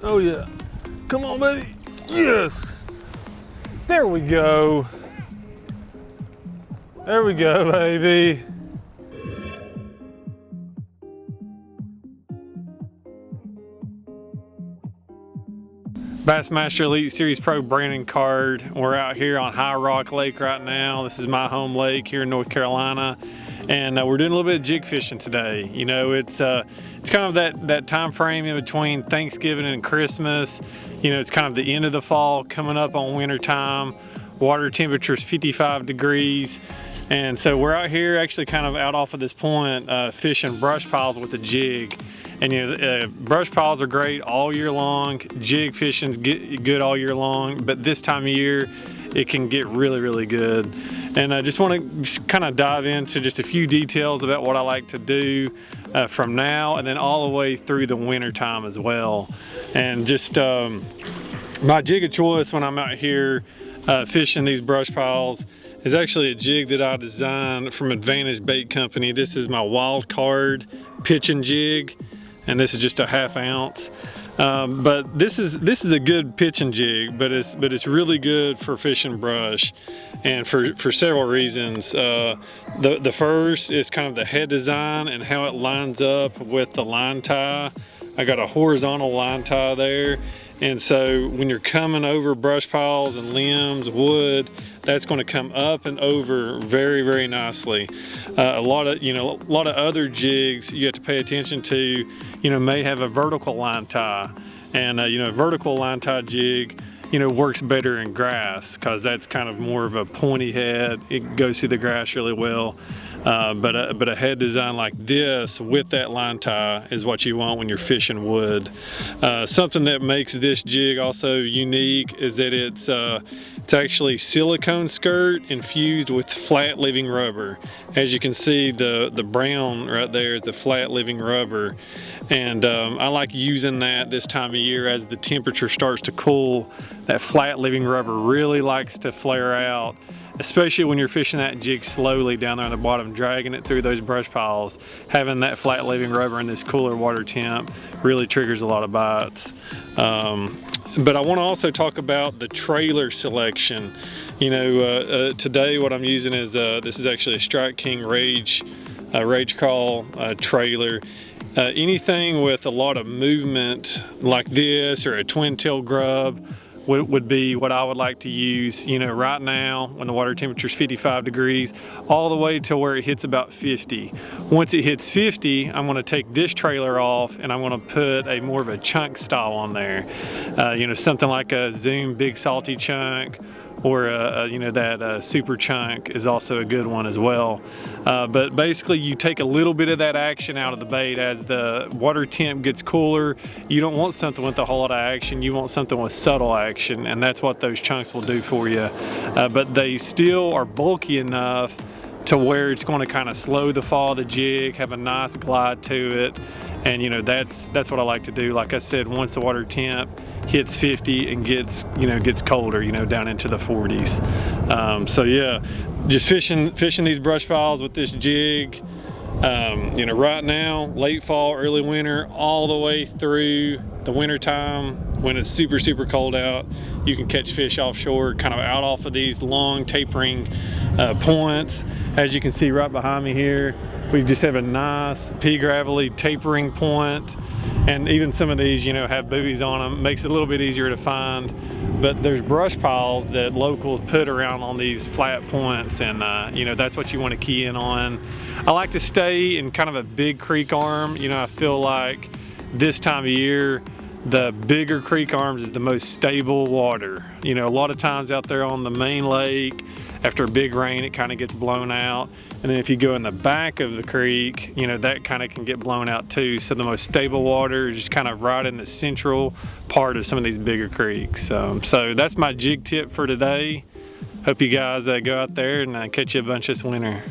Oh yeah. Come on, baby. Yes. There we go. There we go, baby. Bassmaster Elite Series Pro branding card. We're out here on High Rock Lake right now. This is my home lake here in North Carolina, and we're doing a little bit of jig fishing today. You know, it's kind of that time frame in between Thanksgiving and Christmas. You know, it's kind of the end of the fall, coming up on winter time. Water temperature's 55 degrees. And so we're out here actually kind of out off of this point fishing brush piles with a jig. And you know, brush piles are great all year long. Jig fishing's good all year long, but this time of year it can get really, really good. And I just want to kind of dive into just a few details about what I like to do from now and then all the way through the winter time as well. And just my jig of choice when I'm out here fishing these brush piles is actually a jig that I designed from Advantage Bait Company. This is my wild card pitching jig, and this is just a 1/2 ounce. But this is a good pitching jig, but it's really good for fishing brush, and for several reasons. The first is kind of the head design and how it lines up with the line tie. I got a horizontal line tie there. And so when you're coming over brush piles and limbs, wood, that's going to come up and over very, very nicely. A lot of other jigs you have to pay attention to, you know, may have a vertical line tie, and you know, a vertical line tie jig, you know, works better in grass because that's kind of more of a pointy head. It goes through the grass really well. But a head design like this with that line tie is what you want when you're fishing wood. Something that makes this jig also unique is that it's actually silicone skirt infused with flat living rubber. As you can see, the brown right there is the flat living rubber, and I like using that this time of year as the temperature starts to cool. That flat living rubber really likes to flare out, especially when you're fishing that jig slowly down there on the bottom, dragging it through those brush piles. Having that flat living rubber in this cooler water temp really triggers a lot of bites. But I want to also talk about the trailer selection. You know, today what I'm using is this is actually a Strike King Rage Call trailer. Anything with a lot of movement like this, or a twin tail grub, would be what I would like to use, you know, right now when the water temperature is 55 degrees, all the way to where it hits about 50. Once it hits 50, I'm going to take this trailer off and I'm going to put a more of a chunk style on there. You know, something like a Zoom Big Salty chunk, or you know, that super chunk is also a good one as well. But basically you take a little bit of that action out of the bait. As the water temp gets cooler, you don't want something with a whole lot of action, you want something with subtle action, and that's what those chunks will do for you. But they still are bulky enough to where it's going to kind of slow the fall of the jig, have a nice glide to it. And you know, that's what I like to do. Like I said, once the water temp hits 50 and gets colder, you know, down into the 40s. So yeah, just fishing these brush piles with this jig, you know, right now, late fall, early winter, all the way through the winter time when it's super, super cold out. You can catch fish offshore, kind of out off of these long tapering points. As you can see right behind me here, we just have a nice pea gravelly tapering point, and even some of these, you know, have buoys on them. Makes it a little bit easier to find. But there's brush piles that locals put around on these flat points, and you know, that's what you want to key in on. I like to stay in kind of a big creek arm. You know, I feel like this time of year, the bigger creek arms is the most stable water. You know, a lot of times out there on the main lake, after a big rain, it kind of gets blown out. And then if you go in the back of the creek, you know, that kind of can get blown out too. So the most stable water is just kind of right in the central part of some of these bigger creeks. So that's my jig tip for today. Hope you guys go out there and catch you a bunch this winter.